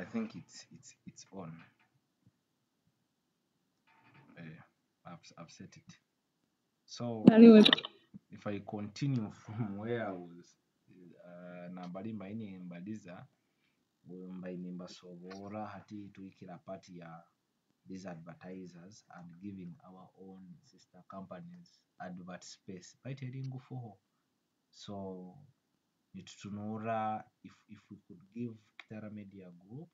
I think it's on. I've set it. So Anyway, if I continue from where I was, nambali mbaini mbaliza mbaini mbasobora hati tuikira party ya these advertisers and giving our own sister companies advert space baiteringu for. So nitutunura if we could give Kitara Media Group,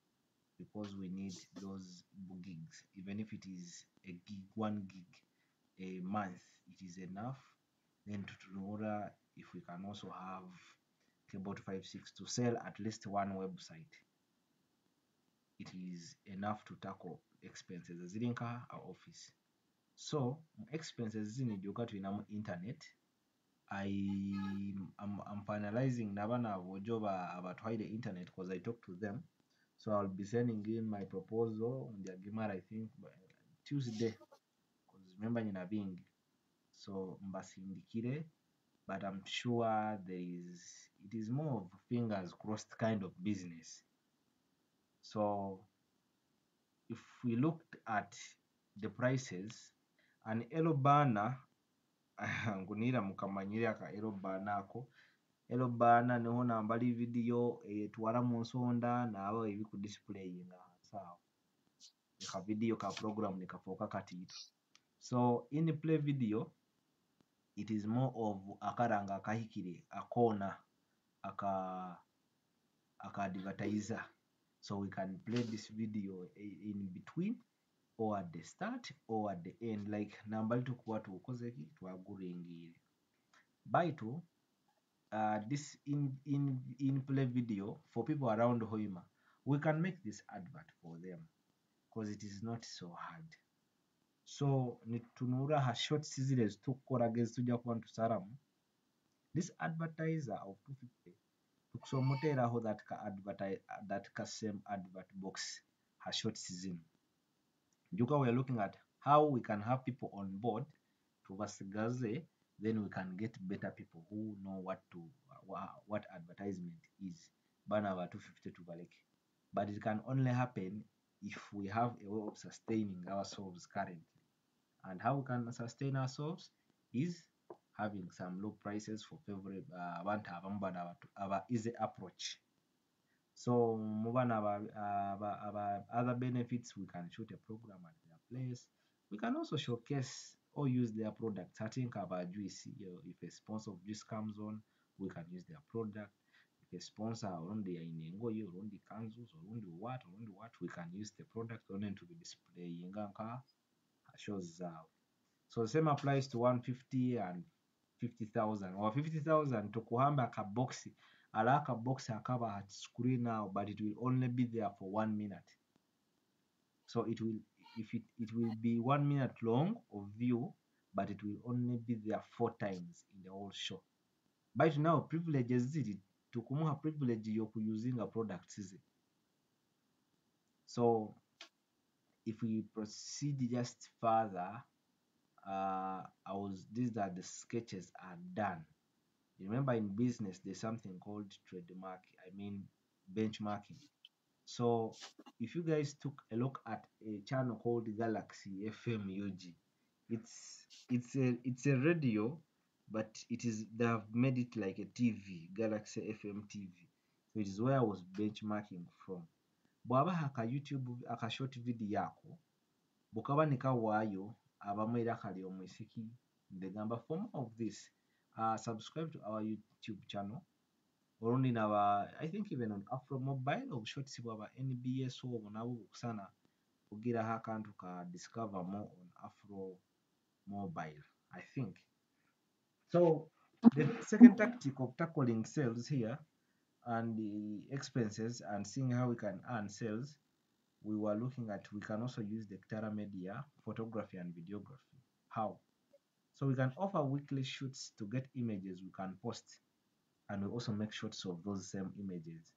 because we need those gigs, even if it is a gig, 1 gig a month, it is enough. Then tutunura if we can also have Cable 256 to sell at least one website, it is enough to tackle expenses zirinka our office. So expenses zini joka tuinamu internet. I'm finalizing nabana vojoba about why the internet, because I talked to them. So I'll be sending in my proposal on the Agimar, I think by Tuesday, because remember in Abing. So mbasindikire, but I'm sure it is more of fingers crossed kind of business. So if we looked at the prices, an elo banner ngunira mukamanyire aka elo banner ako. Elo banner niho nambali video etwara mu nsonda naabo ebi ku displayinga sawa. Eka video ka program nikafoka katito. So in the play video, it is more of akaranga kahikire akona aka advertiser. So we can play this video in between or at the start or at the end, like nambali tukuwa tukozeki twaguringire baitu. This in play video for people around Hoima, we can make this advert for them because it is not so hard. So nitunura ha short series tukora gezi tujja kuba ntusaramu. This advertiser of 250 tukusomoteraho that ka same advert box ha short season. Juka we are looking at how we can have people on board to basigaze, then we can get better people who know what advertisement is. Bana ba 250 to baleke. But it can only happen if we have a way of sustaining ourselves currently. And how we can sustain ourselves is having some low prices for favorite abantu aba easy approach. So mubana other benefits, we can shoot a program at their place. We can also showcase or use their products. I think about juice, if a sponsor of juice comes on, we can use their product. If a sponsor on the inengoyi or on the kanzus or on the what, we can use the product on to be displaying shows. So the same applies to 150 and 50,000 or 50,000 to kuhamba ka box. Alaka box akaba at screen now, but it will only be there for 1 minute. So it will be 1 minute long of view, but it will only be there 4 times in the whole show. But now privileges ziri tukumuha privilege using a product is it. So if we proceed just further, these are the sketches are done. Remember in business there's something called trademark, benchmarking. So if you guys took a look at a channel called Galaxy FM UG, it's a radio, but they have made it like a TV, Galaxy FM TV. So it is where I was benchmarking from. Bwaba haka YouTube aka short video yako bukabanika waayo abamwera kali omwisiki ndegamba for more of this, subscribe to our YouTube channel. Olundi naba I think even on Afro Mobile obushotisi bwaba NBS obwo nabo bukusana kugira akantu ka discover more on Afro Mobile, I think. So the second tactic of tackling sales here and the expenses and seeing how we can earn sales, we were looking at we can also use the Kitara Media photography and videography. How? So we can offer weekly shoots to get images we can post, and we also make shots of those same images.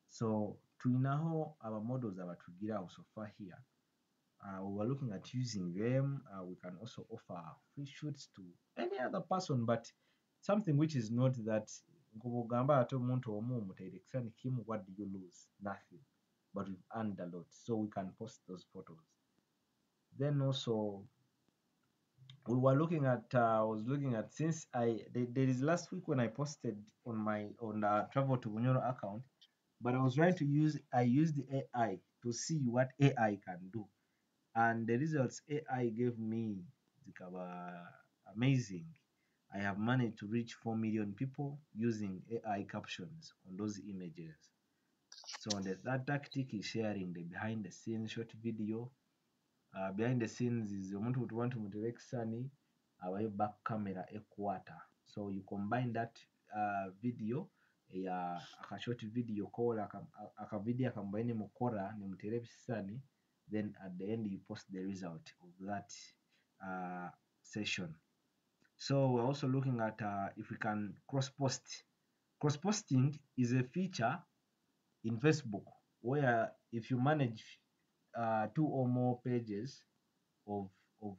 So tuinaho our models that we get so far here. We were looking at using them. We can also offer free shoots to any other person, but something which is not that what do you lose? Nothing. but we've earned a lot, so we can post those photos. Then also we were looking at I was looking at, since there is last week when I posted on my travel to Bunyoro account, but I was trying to use the AI to see what AI can do, and the results AI gave me were amazing. I have managed to reach 4 million people using AI captions on those images. So the third tactic is sharing the behind the scenes short video. Behind the scenes is omuntu tuwantu mutereka sani abayo back camera ekwata, so you combine that video ya akashort video call akavideo akambaine mukora nimutereka sani, then at the end you post the result of that session. So we're also looking at if we can cross post. Cross posting is a feature in Facebook where if you manage two or more pages of of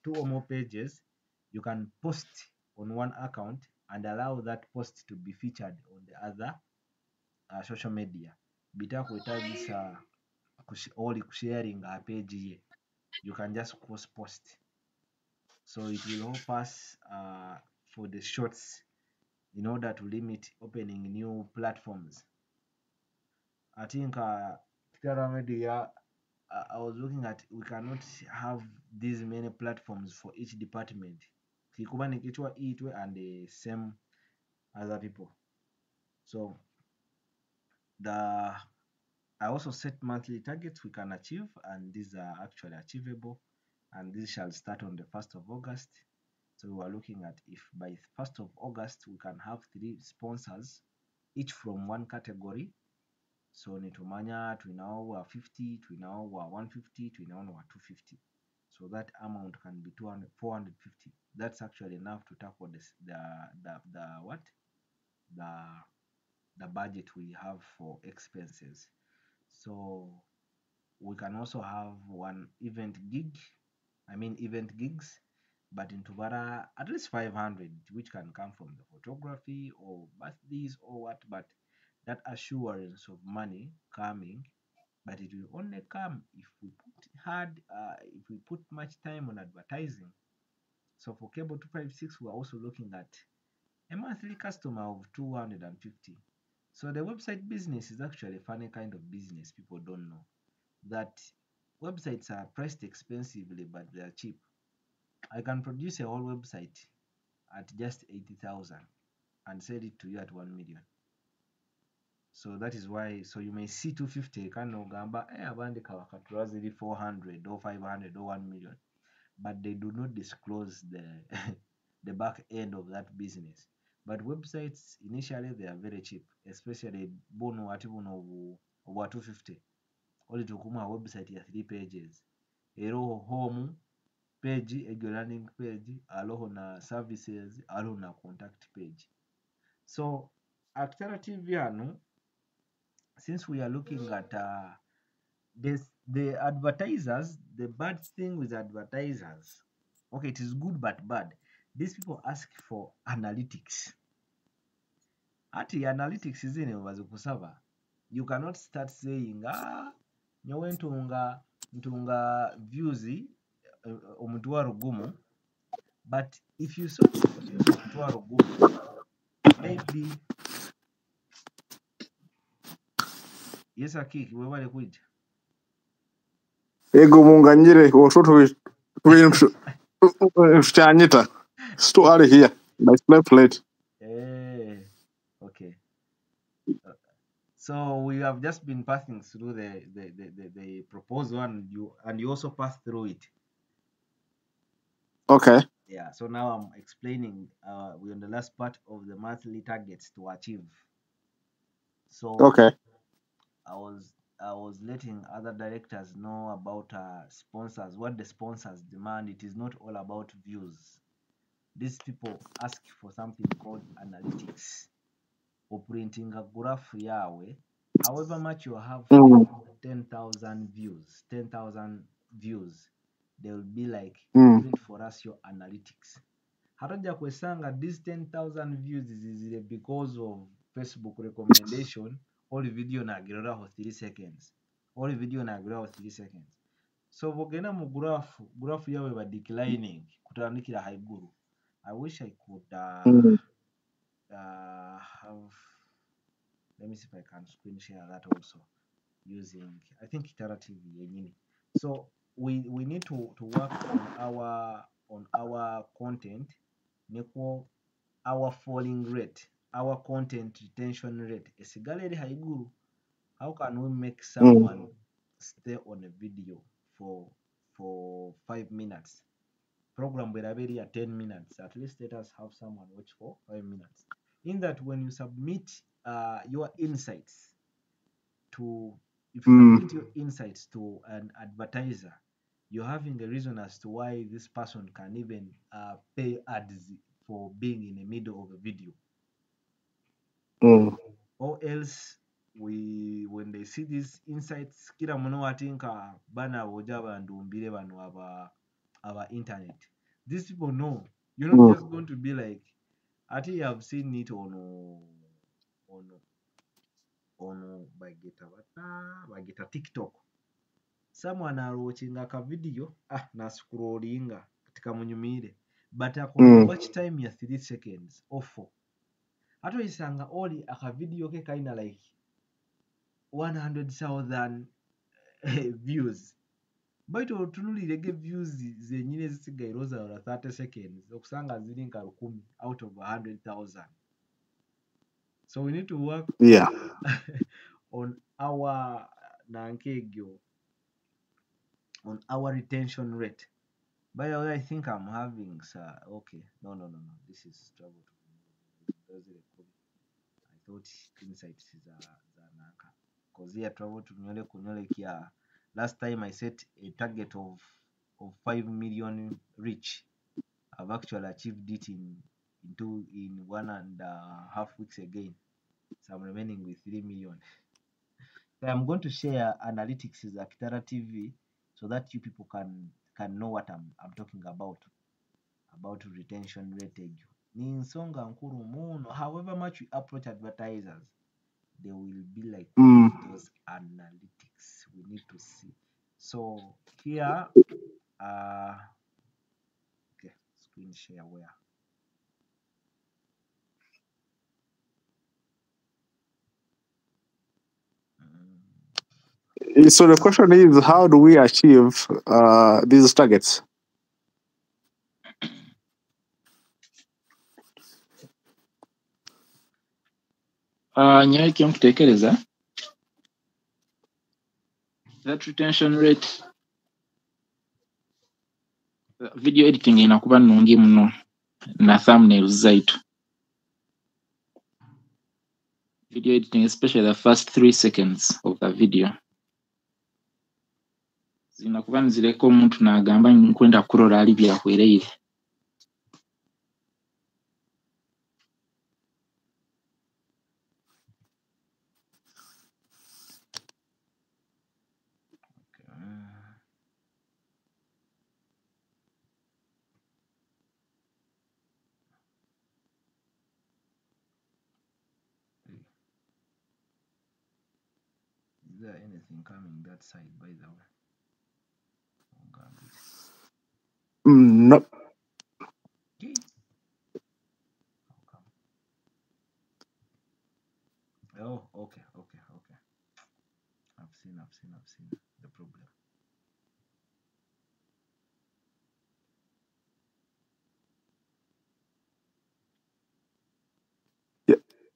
two or more pages, you can post on one account and allow that post to be featured on the other social media. Bitakwetagisa oli sharing a page here. You can just cross post. So it will help us for the shorts in order to limit opening new platforms. I think Kitara Media, I was looking at, we cannot have these many platforms for each department. Kikuba nikichwa itwe and the same other people. So I also set monthly targets we can achieve, and these are actually achievable, and this shall start on the 1st of August. So we are looking at if by 1st of August we can have 3 sponsors, each from one category. So nitumanya twinaowa 50, twinaowa 150, twinaowa 250. So that amount can be 450. That's actually enough to tackle this, the budget we have for expenses. So we can also have one event gigs, but in Tuvara at least 500, which can come from the photography or birthdays or what, but that assurance of money coming, but it will only come if we put much time on advertising. So for cable 256, we're also looking at a monthly customer of 250. So the website business is actually a funny kind of business. People don't know that websites are priced expensively, but they are cheap. I can produce a whole website at just 80,000 and sell it to you at 1 million. So that is why, so you may see 250 kano gamba abandika wakaturazi 400 or 500 or 1 million, but they do not disclose the the back end of that business. But websites initially they are very cheap, especially bono atibuno over 250. Only to come a website ya 3 pages. Ero home page, a landing page, aloho na services, aloho na contact page. So alternative yano, since we are looking at the advertisers, the bad thing with advertisers, okay, it is good but bad. These people ask for analytics. Ati analytics is in kusaba. You cannot start saying nyowe ntunga views omutwaro gumu, but if you saw views omutwaro gumu, maybe yes akiki webale kwija ego munganyire osho tuchanyita still out of here my slap late. Okay. So we have just been passing through the proposal, and you also passed through it. Okay. Yeah. So now I'm explaining. We're on the last part of the monthly targets to achieve. So Okay. I was letting other directors know about sponsors, what the sponsors demand. It is not all about views. These people ask for something called analytics. Printing a graph yawe, however much you have 10,000 views, they will be like, print for us your analytics. Hataja kwesanga these 10,000 views is because of Facebook recommendation all video nagiriraho 3 seconds, all video nagiriraho 3 seconds. So bogenda mu graph yawe ba declining kutandikira haiguru. I wish I could have, let me see if I can screen share that also using, I think, Kitara TV yenyini. So we need to work on our content, neko our falling rate, our content retention rate esigale eri haiguru. How can we make someone stay on a video for 5 minutes? Program berabe ya 10 minutes. At least let us have someone watch for 5 minutes. In that, when you submit your insights to, if you submit your insights to an advertiser, you're having a reason as to why this person can even pay ads for being in the middle of a video. Or else, when they see these insights, kila muno atinka bana boja bandumbire banu our internet. These people know you're not just going to be like, I think I've seen it on bageta TikTok. Someone are watching a video na scrollinga katika munyumire, but akona watch time ya 3 seconds or 4. Ato isanga oli aka video ke kaina like 100,000 views. Baito otunulirege views zenyine zisigairo za 30 seconds okusanga ziri nka 10 out of 100,000. So we need to work on our nankegyo, on our retention rate. By the way, I think I'm having okay. No. This is trouble. I thought insights is a naka. Because here trouble to kunyole kia. Last time I set a target of 5 million reach. I've actually achieved it in 1.5 weeks again. So I'm remaining with 3 million. So I'm going to share analytics is Kitara TV so that you people can know what I'm talking about retention rate. Ni nsonga nkuru muno. However much we approach advertisers, they will be like those analytics. We need to see. So here, okay, screen share where. So the question is, how do we achieve these targets? Nyowe kyonkutekereza that retention rate, video editing inakuba nungi muno na thumbnails zaitu. Video editing, especially the first 3 seconds of the video, zinakuba nzireko omuntu nagamba nkwenda kurora ali byakwereire. Is there anything coming that side, by the way? No. Okay. Oh, okay. I've seen the problem.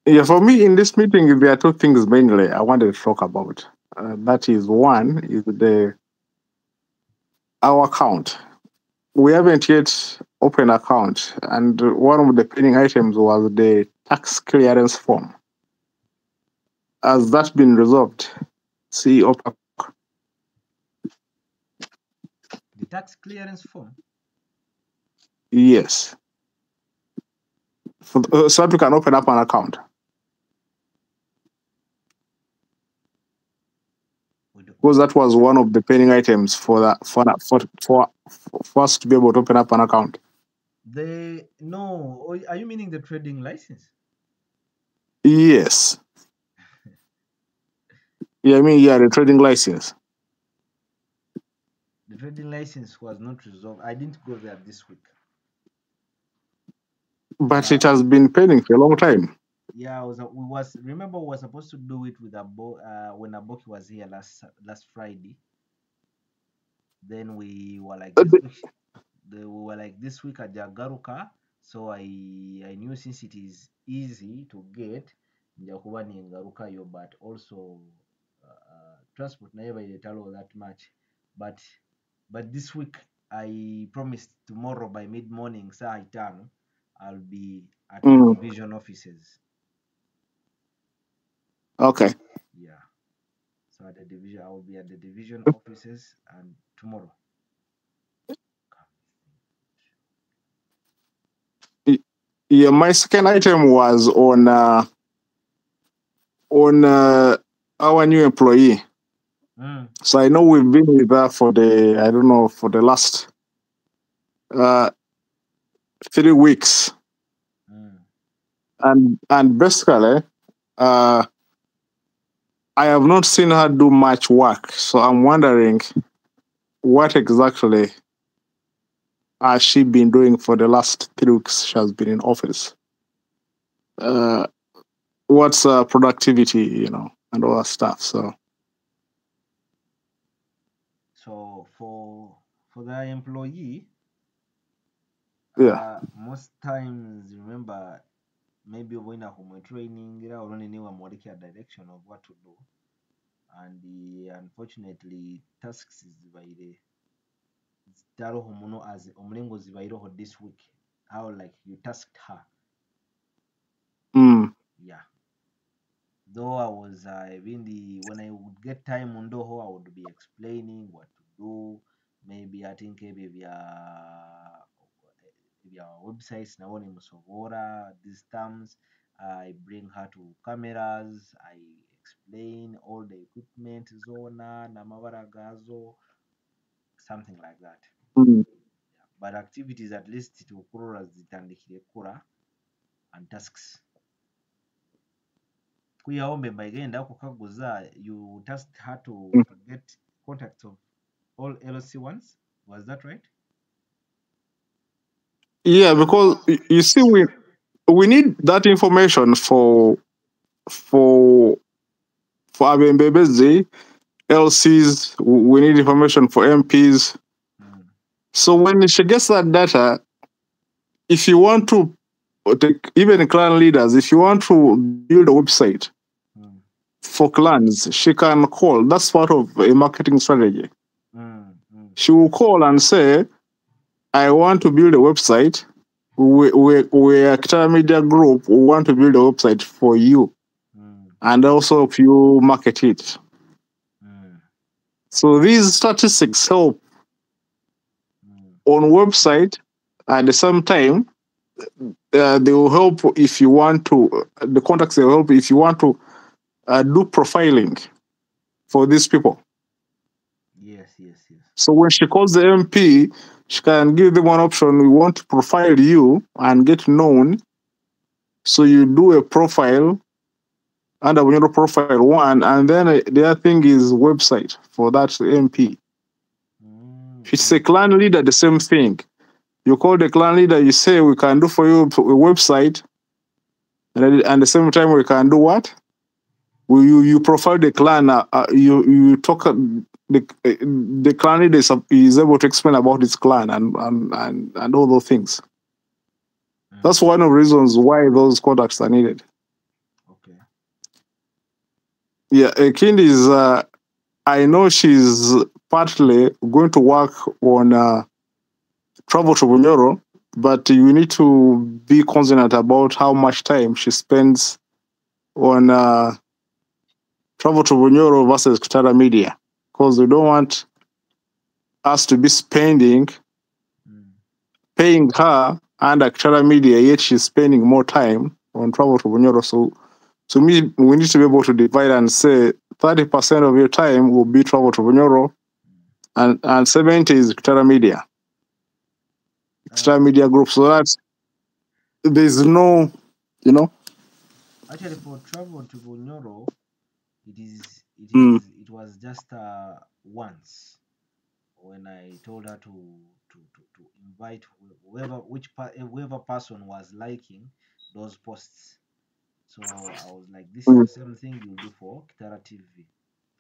Yeah, for me in this meeting, there are 2 things mainly I wanted to talk about. That is, one is our account. We haven't yet opened an account, and one of the pending items was the tax clearance form. Has that been resolved? CEO. The tax clearance form? Yes. So that we can open up an account. Because that was one of the pending items for us to be able to open up an account. No, are you meaning the trading license? Yes. Yeah, I mean, yeah, the trading license. The trading license was not resolved. I didn't go there this week. But it has been pending for a long time. Yeah, remember we were supposed to do it with when Aboki was here last Friday. Then we were like this week. We were like this week at Jagaruka. So I knew since it is easy to get njakuba ningaruka yo, but also transport never italo that much. But this week I promised tomorrow by mid morning saa itano I'll be at the division offices. Okay. Yeah. So at the division, I will be at the division offices and tomorrow. Yeah, my second item was on our new employee. So I know we've been with her for the last 3 weeks. And basically, I have not seen her do much work. So I'm wondering what exactly has she been doing for the last 3 weeks she has been in office. What's productivity, and all that stuff. So for the employee, yeah, most times, remember, maybe when a home training or only new a direction of what to do, and unfortunately tasks is divided. Taro homono as omlengo zivairoho this week. How like you tasked her. Yeah. Though I was when I would get time on Doho, I would be explaining what to do. Maybe I think maybe websites now in Musovora, these terms. I bring her to cameras, I explain all the equipment, zona, namavaragazo, something like that. But activities at least to Kura zitandikire Kura and tasks. Kuyaombe bagenda kukaguza, you tasked her to get contacts of all LLC ones. Was that right? Yeah, because you see, we need that information for Abembebeze, LCs. We need information for MPs. So when she gets that data, if you want to take even clan leaders, if you want to build a website for clans, she can call. That's part of a marketing strategy. She will call and say, I want to build a website. We're a Kitara Media Group. We want to build a website for you. And also if you market it. So these statistics help on website. At the same time, they will help if you want to, the contacts will help if you want to do profiling for these people. Yes. So when she calls the MP, she can give them one option. We want to profile you and get known. So you do a profile under Bunyoro profile 1, and then the other thing is website for that MP. If it's a clan leader, the same thing. You call the clan leader, you say, we can do for you a website, and at the same time, we can do what? You profile the clan, you talk, the clan leader is able to explain about his clan and all those things. That's one of the reasons why those contacts are needed. Okay. Yeah, Kindi is, I know she's partly going to work on travel to Bunyoro, but you need to be concerned about how much time she spends on travel to Bunyoro versus Kitara Media, because we don't want us to be spending paying her and Kitara Media, yet she's spending more time on travel to Bunyoro. So to me, we need to be able to divide and say 30% of your time will be travel to Bunyoro, and 70 is Kitara Media. Kitara Media Group. So that there's no, Actually, for travel to Bunyoro, it is it was just once when I told her to invite whoever person was liking those posts. So I was like, this is the same thing you do for Kitara TV.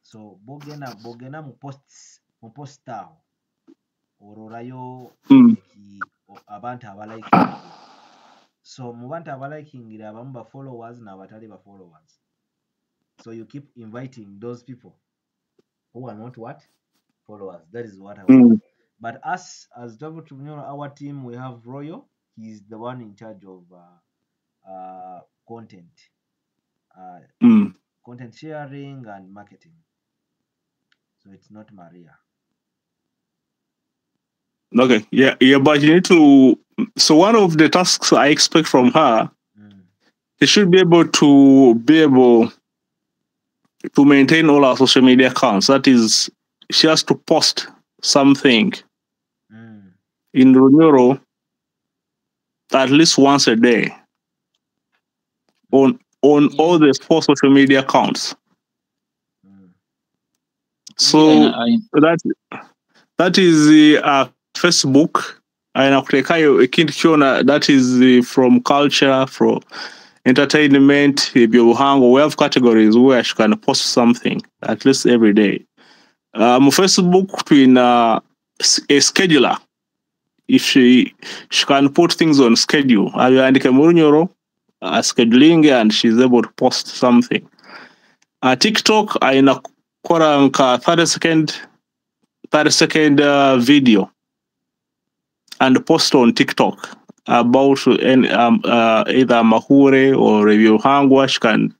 So bogena mu post aho ororayo abantu abalikingira. So mu bantu abalikingira abamu ba followers n'abatali ba followers. So you keep inviting those people who are not what? Followers. That is what I was. But us as Travel to Bunyoro, our team, we have Royal. He's the one in charge of content. Content sharing and marketing. So it's not Maria. Okay, yeah, but you need to. So one of the tasks I expect from her, she should be able to maintain all our social media accounts. That is, she has to post something in Runyoro at least once a day on all the 4 social media accounts. So that is Facebook. Inakutekayo ekintu kyona that is from culture, from entertainment, ebyobuhangwa. We have categories where she can post something at least every day. Facebook in a scheduler. If she can put things on schedule, andike murunyoro scheduling and she's able to post something. TikTok inakora nka 30 second video and post on TikTok about either mahure or ebyobuhangwa. She can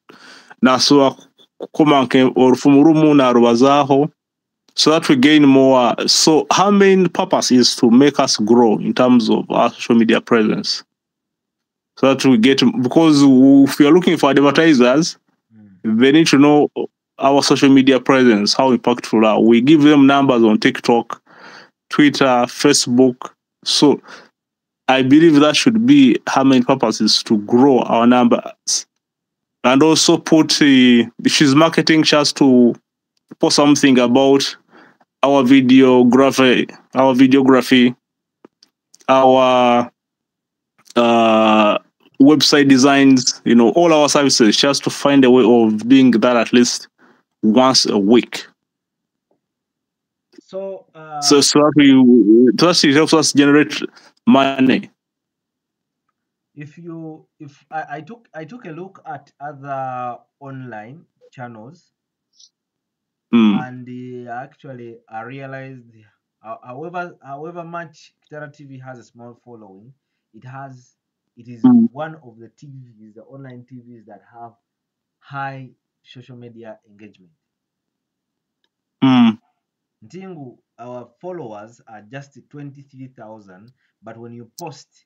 nasua kumanke or fumurumu na rubazaho, so that we gain more. So her main purpose is to make us grow in terms of our social media presence, so that we get, because if we are looking for advertisers, they need to know our social media presence, how impactful are. We give them numbers on TikTok, Twitter, Facebook. So I believe that should be her main purpose, is to grow our numbers. And also she's marketing, she has to post something about our videography, our website designs, all our services. She has to find a way of doing that at least once a week. So that it helps us generate money. If I took a look at other online channels, and actually I realized, however much Kitara TV has a small following, it is one of the TVs, the online TVs that have high social media engagement. Ntingu, our followers are just 23,000, but when you post,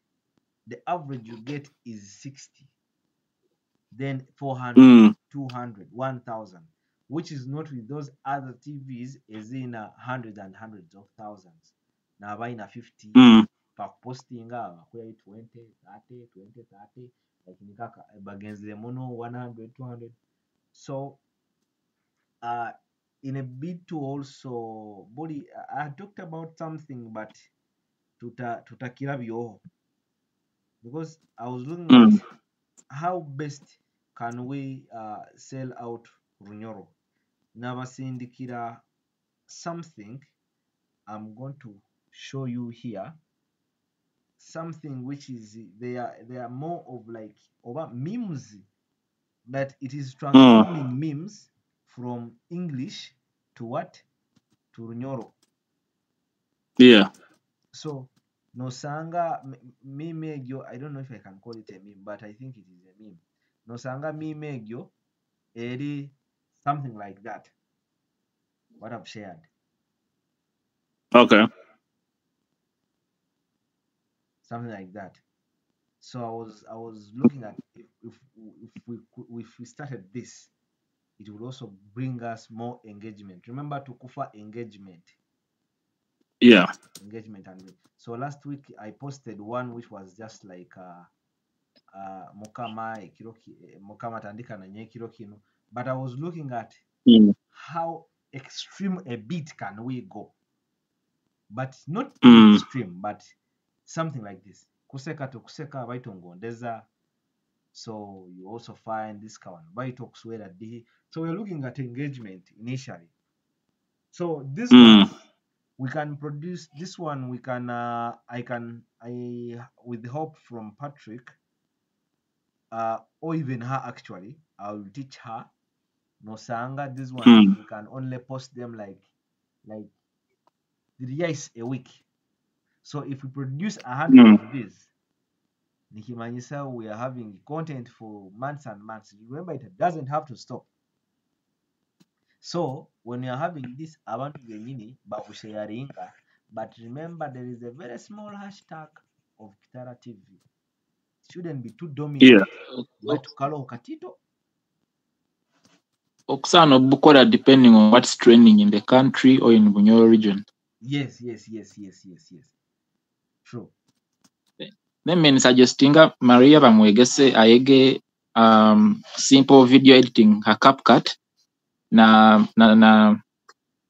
the average you get is 60. Then 400, 200, 1,000, which is not with those other TVs as in hundreds and hundreds of thousands. Now buying a 50 for posting 20, 30, 20, 30, like against the mono 100, 200. So in a bit to also body, I talked about something, but tutakira byoho, because I was looking at how best can we sell out Runyoro. Nabasindikira something. I'm going to show you here something which is they are more of like over memes, that it is transforming memes from English to what? To Runyoro. Yeah. So nosanga meme egyo, I don't know if I can call it a meme, but I think it is a meme. Nosanga meme egyo eri something like that, what I've shared. Okay. Something like that. So I was looking at if we started this, it would also bring us more engagement. Remember to kufa engagement. Yeah. Engagement. And so last week I posted one which was just like mukama tandika na nye kiro kino, but I was looking at how extreme a bit can we go, but not too extreme, but something like this. Kuseka to kuseka baitongondeza. So you also find this one baitokuswera d. So we're looking at engagement initially. So this one we can produce. This one we can. I with help from Patrick, or even her actually. I will teach her. No sanga. This one we can only post them like 3 days a week. So if we produce 100 of these, Kumanyisa, we are having content for months and months. Remember, it doesn't have to stop. So when you are having this abantu benyini bakusharinga, but remember there is a very small hashtag of Kitara TV. It shouldn't be too dominant. But kalo katito. Okusano bukola depending on what's trending in the country or in Bunyoro region. Yes. True. Then men suggestinga Maria bamwegese ayege simple video editing her CapCut na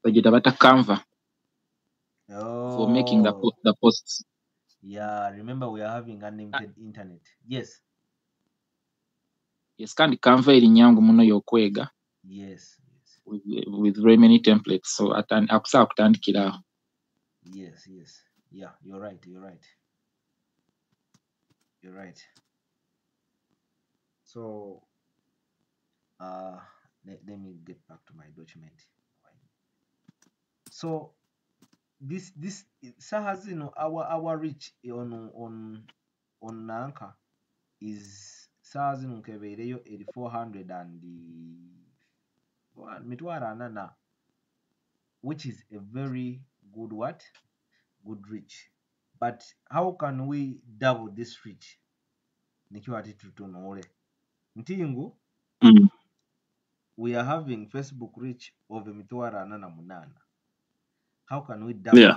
bagitabata Canva for making the posts. Yeah, remember we are having unlimited internet. Yes. Yes, kandi Canva iri nyangu muno yokwega. Yes. With very many templates. So akusa kutandikira. Yes. Yeah, you're right. So let me get back to my document. So this sahazino our reach on Nanka is sahazino kebereyo 400 and mitwara nana, which is a very good reach. But how can we double this reach? Nikiwati tutonole ntingu. We are having Facebook reach of mitwara nana munana. How can we double? Yeah.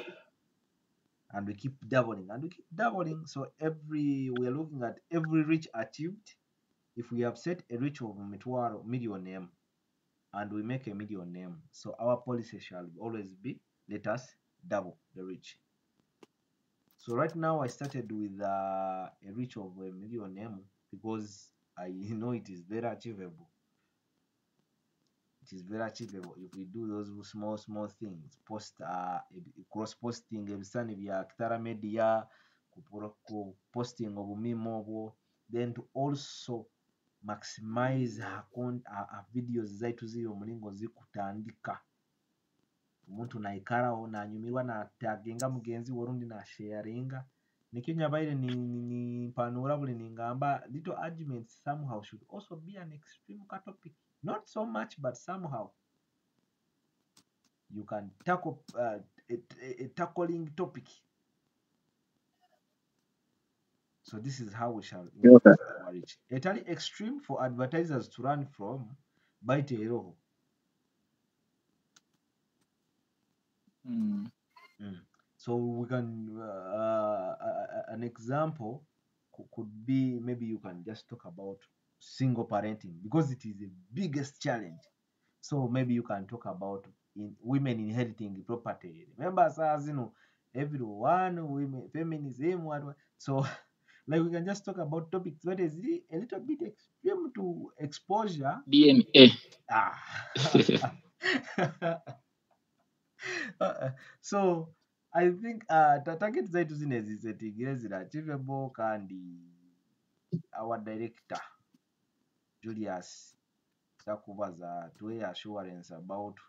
And we keep doubling. So we are looking at every reach achieved. If we have set a reach of million name and we make a million name, so our policy shall always be let us double the reach. So right now I started with a reach of a million name because I know it is very achievable. If we do those small things, post cross posting ebisani bya Kitara Media, posting of mimo, then to also maximize her videos zaitu ziri omulingo zikutandika. Omuntu naikaraho nanyumirwa nataginga mugenzi worundi na sharinga. Nikyo nyabaire ni panura buli ningamba little arguments somehow should also be an extreme topic. Not so much, but somehow you can tackle a tackling topic. So this is how we shall increase our reach. Eternally extreme for advertisers to run from by Teroho. So we can an example could be, maybe you can just talk about single parenting because it is the biggest challenge. So maybe you can talk about women inheriting property. Remember, everyone, women, feminism, what. So like we can just talk about topics that is a little bit extreme to exposure. DNA. So I think target zaitu zinezisetigire ziri achievable kandi our director Julius takubaza tuwe assurance about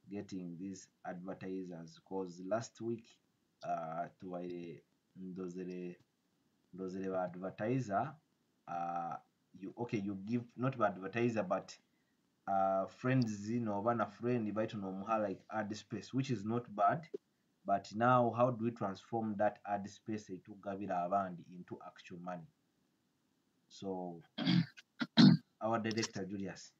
getting these advertisers, because last week tuwaire ndozere advertiser you give not advertiser but friends, bana friend baitu nomuha like ad space, which is not bad, but now how do we transform that ad space etugabira abandi into actual money? So our director Julius.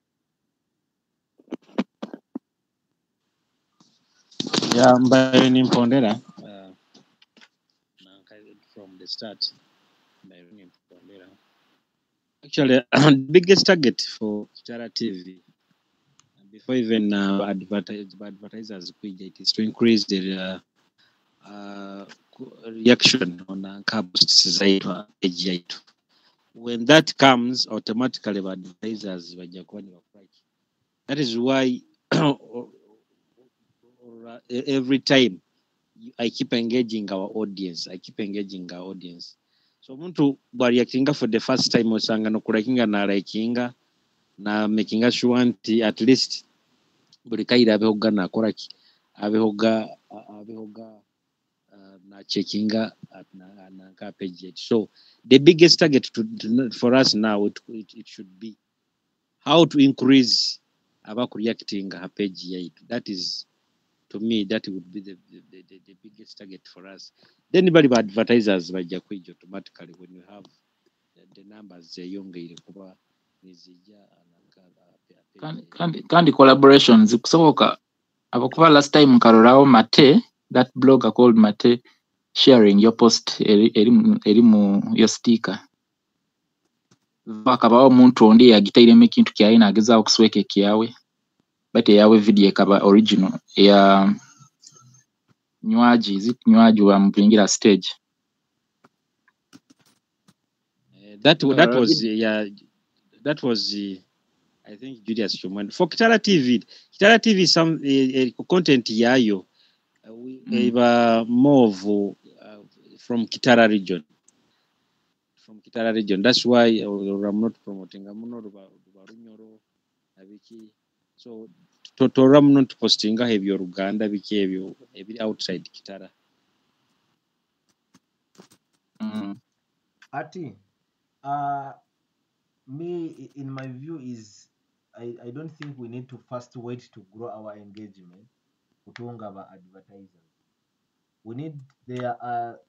Yeah, by Nimpondera. From the start, by Nimpondera. Actually, the biggest target for Kitara TV, before even advertisers it is to increase the reaction on posts zaitu page yaitu. When that comes, automatically advertisers bajja kuba ne bafurahi. That is why every time I keep engaging our audience. So omuntu bw'areactinga for the first time osanga nokulakinga n'alikinga na making sure nti at least buli kaire abeho ga nakola ki abeho ga na checkinga na page yet. So the biggest target for us now it should be how to increase about reacting her page yet. That is, to me, that would be the biggest target for us. Then anybody but advertisers by Jakwij automatically when you have the numbers younger kuba nizija kandi collaborations zikusoboka abakuba last time nkarolawo Mate, that blogger called Mate, sharing your post eri mu your sticker bakabawo omuntu ondi yagitairemu ekintu kyaye nagezaawo okusweka ekyawe but eyawe video ekaba original ya nywaji wamupingira stage. That was I think Julius Shuman for Kitara TV some content yayo we more of from Kitara region. That's why I'm not promoting. I'm not Runyoro abiki. So I'm not posting have your Uganda biki every outside Kitara. Ati, me in my view is I don't think we need to first wait to grow our engagement kutunga our advertisers. We need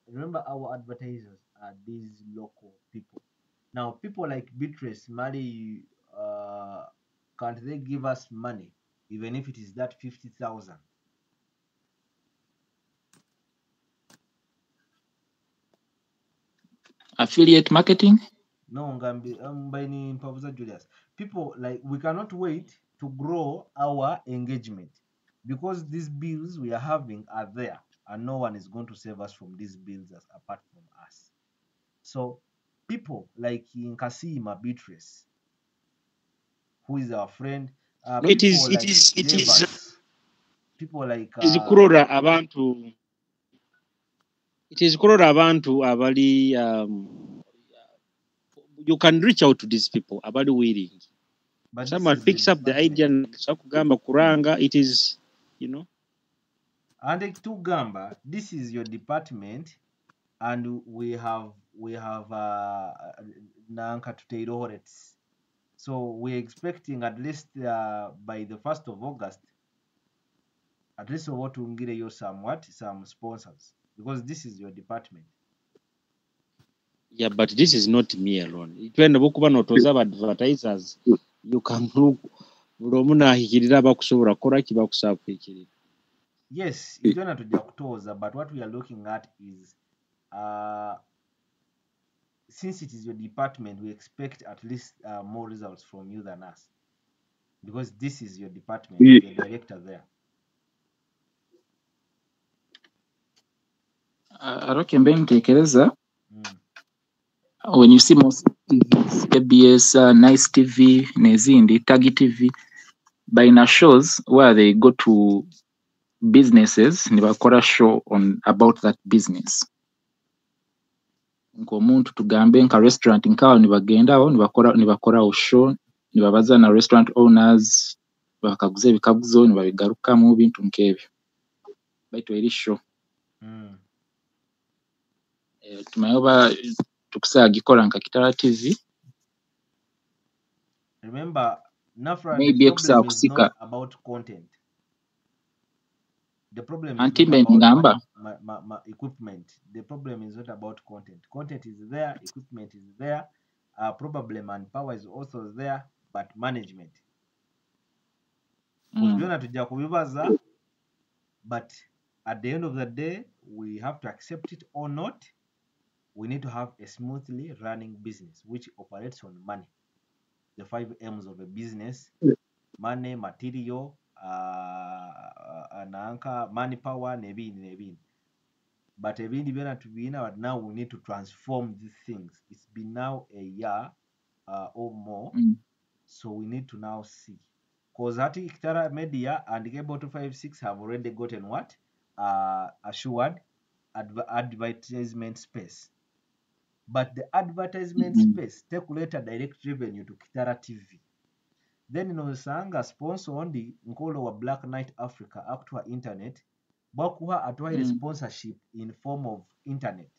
remember our advertisers are these local people. Now people like Beatrice, Mali, can't they give us money even if it is that 50,000? Affiliate marketing? No, Ngambi, Mbaini Mpavuza Julius. People like we cannot wait to grow our engagement because these bills we are having are there and no one is going to save us from these bills apart from us. So people like Nkasima Beatrice, who is our friend, It is people like kurora abantu. It is kurora abantu abali you can reach out to these people abali willing. But someone picks up the idea and sakugamba kuranga, it is, you know. And to Gamba, this is your department, and we have Nanka to so we're expecting at least by the 1st of August, at least what to give you some sponsors because this is your department. Yeah, but this is not me alone. When the book of advertisers, you can look. Yes, you don't have to Jakutoza, but what we are looking at is since it is your department, we expect at least more results from you than us because this is your department, the director there. When you see most TVs, ABS, Nice TV, Nezindi, Tagi TV, by shows where they go to businesses, nibakora show on about that business. Nkomuntu tugambe nka restaurant nkaho nibagendaho nibakora show nibabaza na restaurant owners bakaguze bikaguzo nibabigaruka mu bintu nkebyo baitu eri show tumayoba tukusa gikora nka Kitara TV. Remember, Nafra, maybe the problem is not about content. The problem is not about my equipment. The problem is not about content. Content is there, equipment is there, probably manpower is also there, but management. But at the end of the day, we have to accept it or not. We need to have a smoothly running business which operates on money. The 5 M's of a business money, material, nanka manpower nebindi. But ebindi byona tubina, but now we need to transform these things. It's been now a year or more, so we need to now see. Because Hati Kitara Media and Cable 256 have already gotten what? Assured advertisement space. But the advertisement space take later direct revenue to Kitara TV. Then inosanga sponsor ondi nkolo wa Black Knight Africa actual internet bwakuha atwaire sponsorship in form of internet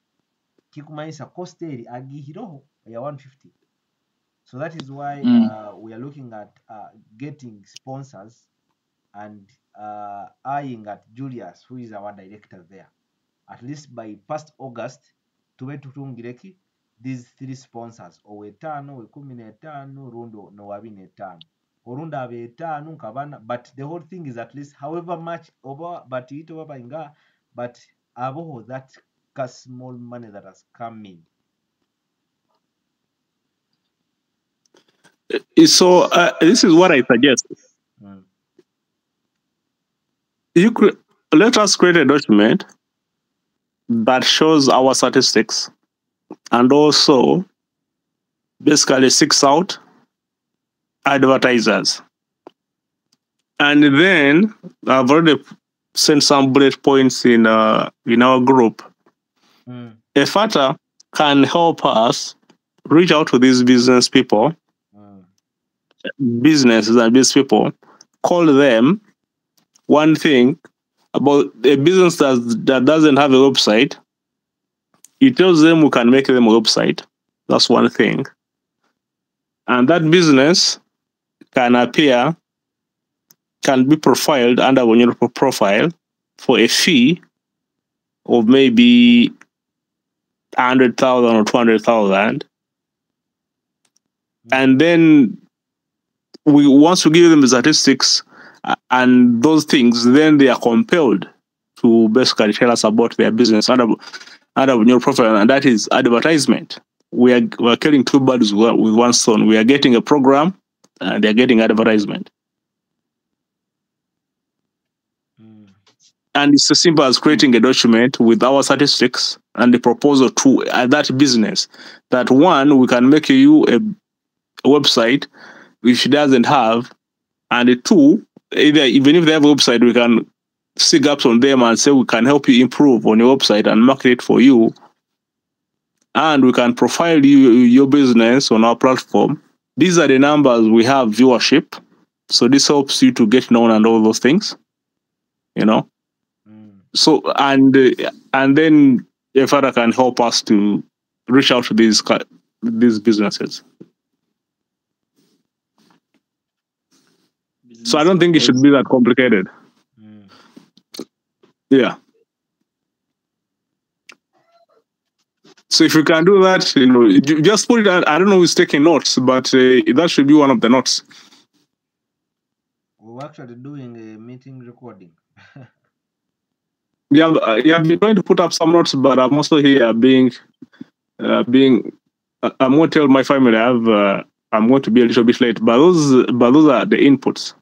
Kumanyisa cost eri agihiroho ya 150. So that is why we are looking at getting sponsors and eyeing at Julius, who is our director there. At least by past August tube tutungireki these 3 sponsors owetano wekumi n'etaano rundo nowabi n'etaano orunda ab'etaano nkabana, but the whole thing is at least however much over but it over inga, but abo that small money that has come in. So this is what I suggest. You could let us create a document that shows our statistics and also basically seeks out advertisers. And then I've already sent some bullet points in our group. Efata can help us reach out to these business people, businesses and business people, call them. One thing about a business that doesn't have a website, it tells them we can make them a website. That's one thing. And that business can appear, can be profiled under your profile for a fee of maybe 100,000 or 200,000. And then once we give them the statistics and those things, then they are compelled to basically tell us about their business under your profile, and that is advertisement. We're killing two birds with one stone. We are getting a program, and they're getting advertisement. And it's as simple as creating a document with our statistics and the proposal to that business. That one, we can make you a website which it doesn't have, and the two, even if they have a website, we can see gaps on them and say we can help you improve on your website and market it for you. And we can profile your business on our platform. These are the numbers we have viewership. So this helps you to get known and all those things, So and then if other can help us to reach out to these businesses. So I don't think it should be that complicated. Yeah. So if you can do that, just put it. I don't know who's taking notes, but that should be one of the notes. We're actually doing a meeting recording. Yeah, I've been trying to put up some notes, but I'm also here being. I'm going to tell my family I'm going to be a little bit late, but those are the inputs.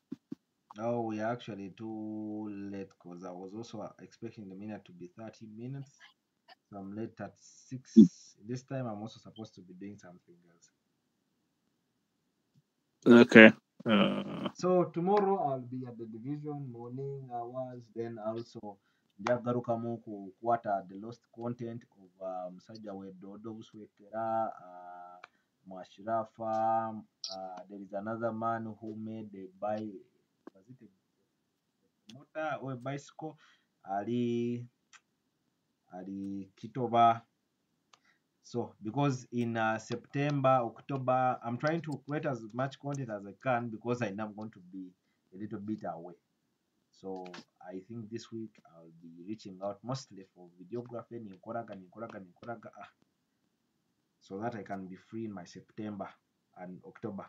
Oh, we are actually too late because I was also expecting the minute to be 30 minutes. So I'm late at 6. This time I'm also supposed to be doing something else. Okay. So tomorrow I'll be at the division morning hours. Then also njagarukamu kukwata the lost content of Musajja Wedodo Buswekera, Mwashirafa. There is another man who made a motor or a bicycle. Ali Kitoba. So because in September, October, I'm trying to create as much content as I can because I know I'm going to be a little bit away. So I think this week I'll be reaching out mostly for videography, so that I can be free in my September and October,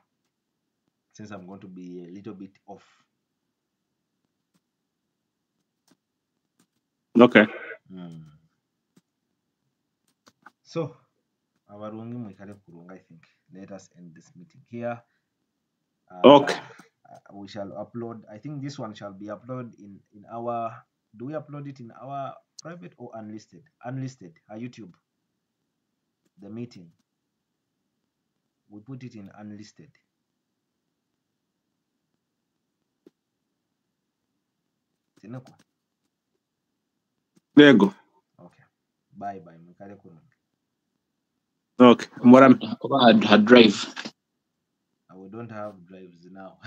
since I'm going to be a little bit off. Okay. So I think let us end this meeting here. Okay. we shall upload. I think this one shall be uploaded in our. Do we upload it in our private or unlisted? Unlisted. YouTube. The meeting. We put it in unlisted. Sinako. There you go. Okay. Bye bye. Mukale kurungi. Okay. Her drive. We don't have drives now.